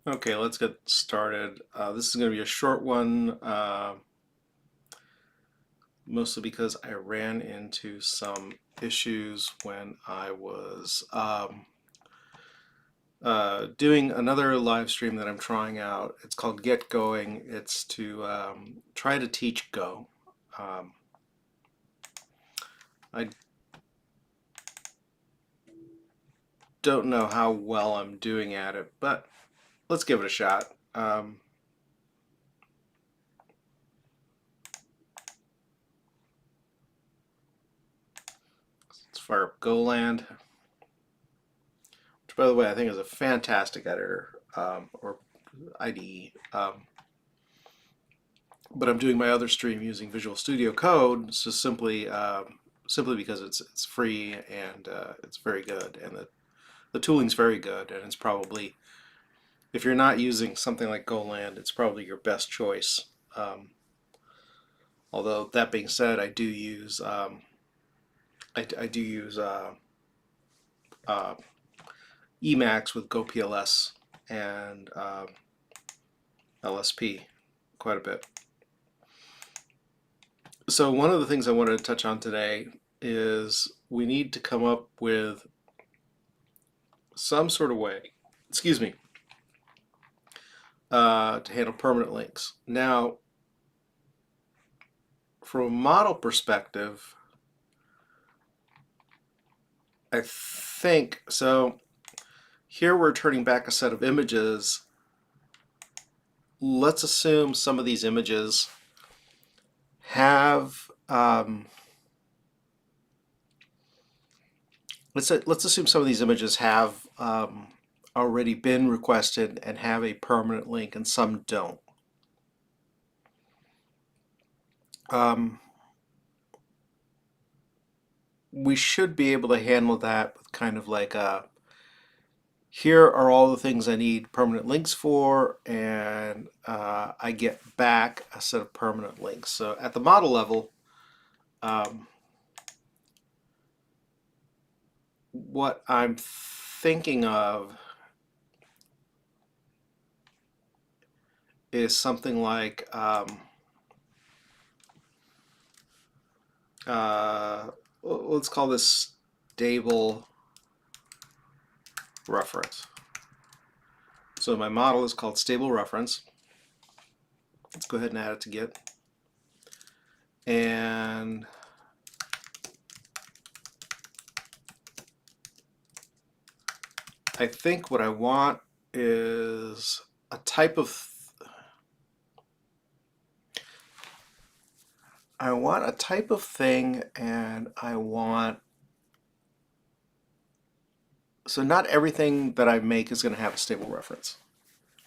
Okay, let's get started. This is going to be a short one, mostly because I ran into some issues when I was doing another live stream that I'm trying out. It's called Get Going. It's to try to teach Go. Um, I don't know how well I'm doing at it, but let's give it a shot. Let's fire up GoLand, which, by the way, I think is a fantastic editor or IDE. But I'm doing my other stream using Visual Studio Code, so simply because it's free and it's very good, and the tooling's very good, and it's probably, if you're not using something like GoLand, it's probably your best choice. Although that being said, I do use uh, Emacs with GoPLS and LSP quite a bit. So one of the things I wanted to touch on today is we need to come up with some sort of way, excuse me, to handle permanent links. Now, from a model perspective, I think, so here we're turning back a set of images. Let's assume some of these images have, let's assume some of these images have already been requested and have a permanent link, and some don't. We should be able to handle that with kind of like a, here are all the things I need permanent links for, and I get back a set of permanent links. So at the model level, what I'm thinking of is something like let's call this stable reference. So my model is called stable reference. Let's go ahead and add it to Git. And I think what I want is a type of, thing, and I want, so not everything that I make is going to have a stable reference,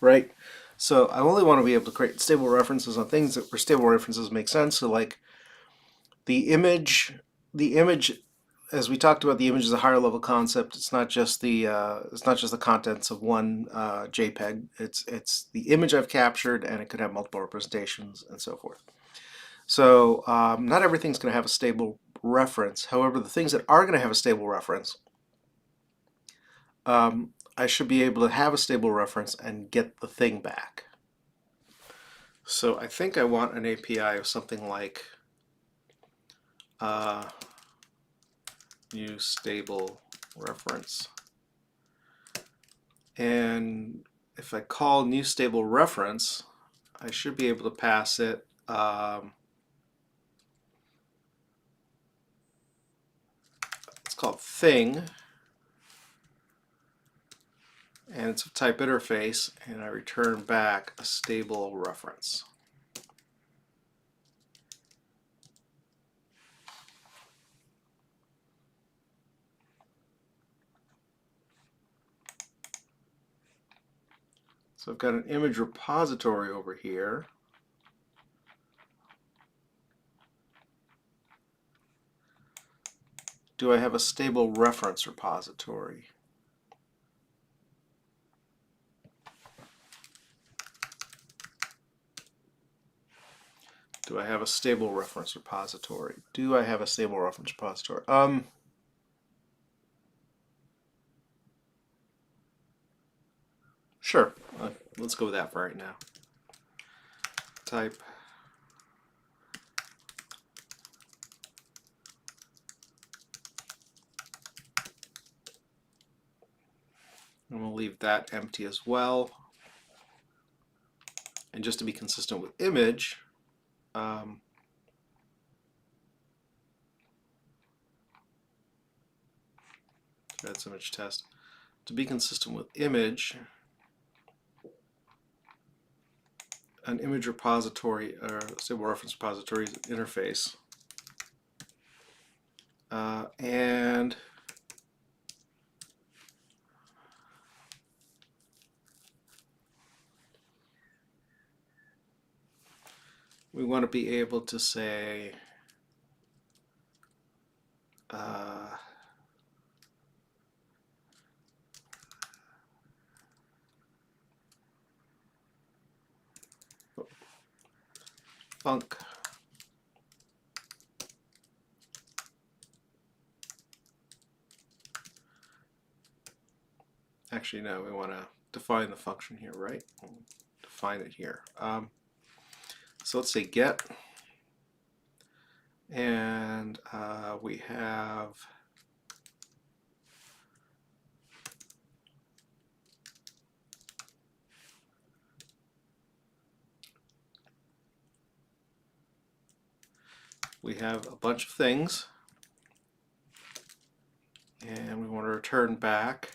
right? So I only want to be able to create stable references on things where stable references make sense. So like the image, as we talked about, the image is a higher level concept. It's not just the contents of one JPEG. It's the image I've captured, and it could have multiple representations and so forth. So not everything's going to have a stable reference. However, the things that are going to have a stable reference, I should be able to have a stable reference and get the thing back. So I think I want an API of something like new stable reference. And if I call new stable reference, I should be able to pass it it's called thing, and it's a type interface, and I return back a stable reference. So I've got an image repository over here. Do I have a stable reference repository? Do I have a stable reference repository? Do I have a stable reference repository? Sure. let's go with that for right now. Type and we'll leave that empty as well. And just to be consistent with image, that's image test. To be consistent with image, an image repository or stable reference repository is an interface. And we want to be able to say func actually no, we want to define the function here, right? We'll define it here. So let's say get, and we have a bunch of things, and we want to return back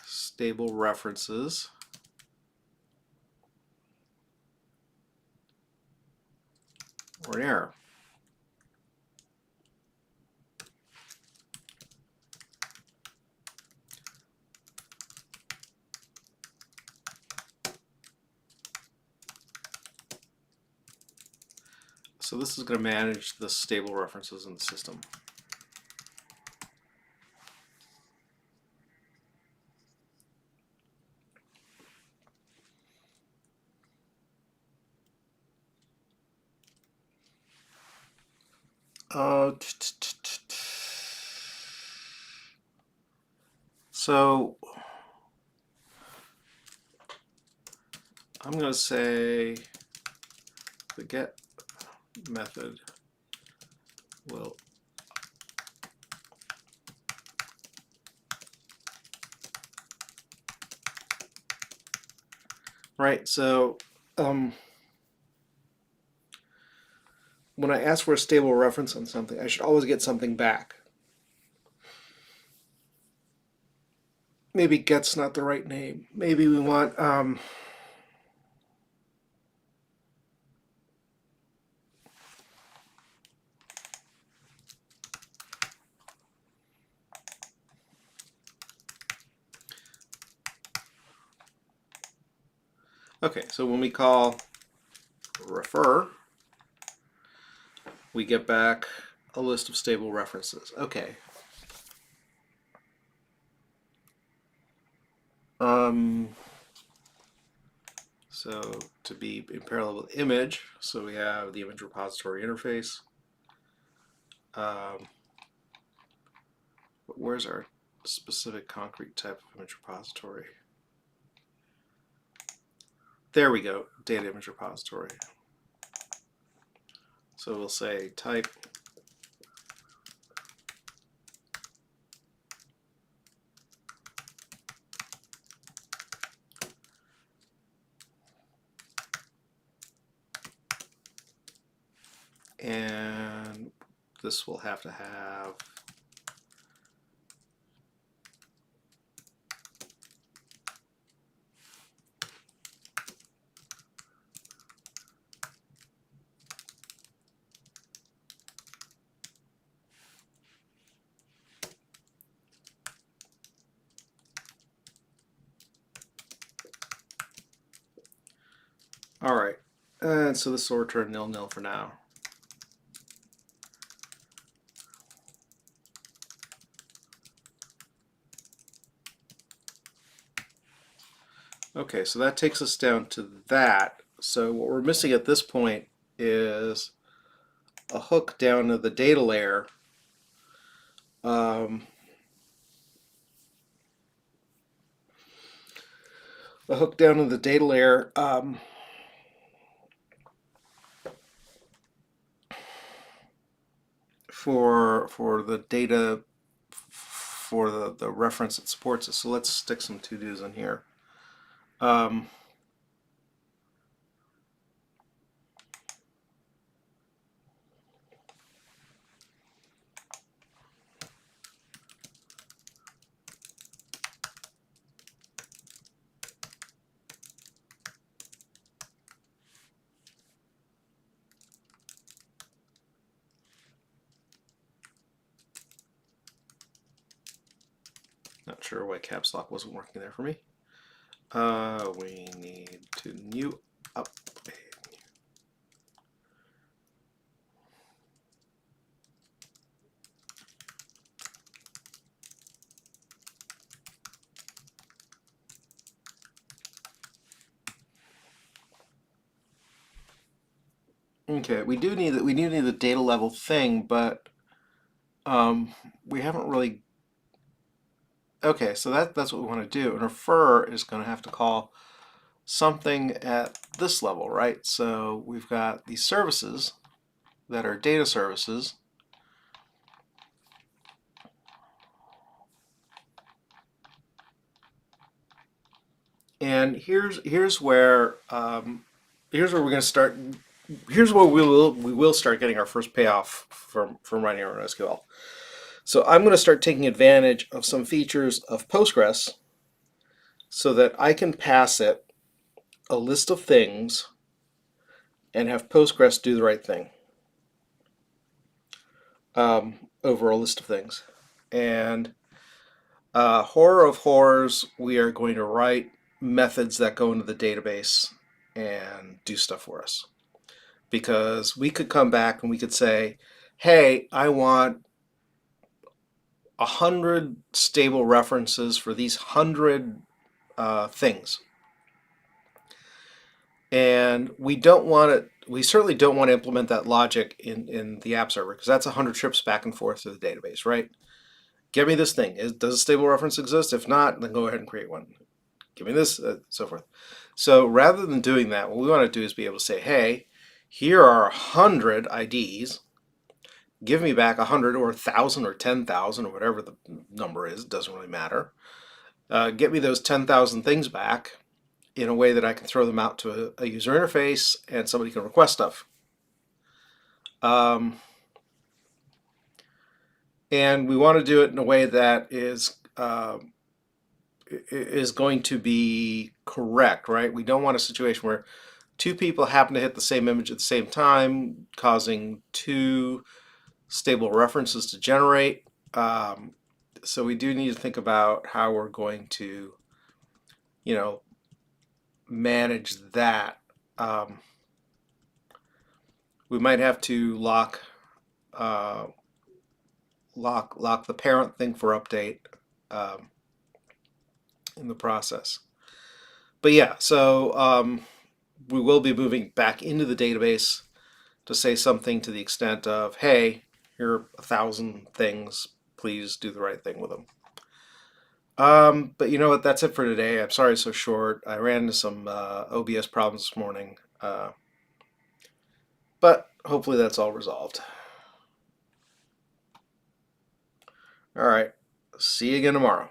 stable references. Or an error. So this is going to manage the stable references in the system. So I'm going to say the get method will right. So when I ask for a stable reference on something, I should always get something back. Maybe get's not the right name. Maybe we want okay, so when we call refer, we get back a list of stable references. Okay. So to be in parallel with image, so we have the image repository interface. But where's our specific concrete type of image repository? There we go, data image repository. So we'll say type and this will have to have all right, and so this will return nil for now. Okay, so that takes us down to that. So what we're missing at this point is a hook down to the data layer. a hook down in the data layer. For the data for the reference that supports it. So let's stick some to-dos in here. Not sure why caps lock wasn't working there for me. We need to new up. Okay, we do need the data level thing, but we haven't really. Okay, so that's what we want to do. And refer is going to have to call something at this level, right? So we've got these services that are data services. And here's where we're going to start. Here's where we will start getting our first payoff from writing our own SQL. So I'm going to start taking advantage of some features of Postgres so that I can pass it a list of things and have Postgres do the right thing over a list of things. And horror of horrors, we are going to write methods that go into the database and do stuff for us. Because we could come back and we could say, hey, I want 100 stable references for these 100 things. And we certainly don't want to implement that logic in the app server, because that's 100 trips back and forth to the database, right? Give me this thing. Does a stable reference exist? If not, then go ahead and create one. Give me this, so forth. So rather than doing that, what we want to do is be able to say, hey, here are 100 IDs. Give me back 100 or 1,000 or 10,000 or whatever the number is. It doesn't really matter. Get me those 10,000 things back in a way that I can throw them out to a user interface and somebody can request stuff. And we want to do it in a way that is going to be correct, right? We don't want a situation where two people happen to hit the same image at the same time, causing two stable references to generate. So we do need to think about how we're going to, manage that. We might have to lock the parent thing for update in the process. But yeah, so we will be moving back into the database to say something to the extent of, hey, here are 1,000 things, please do the right thing with them. But you know what, that's it for today. I'm sorry it's so short. I ran into some OBS problems this morning. But hopefully that's all resolved. All right, see you again tomorrow.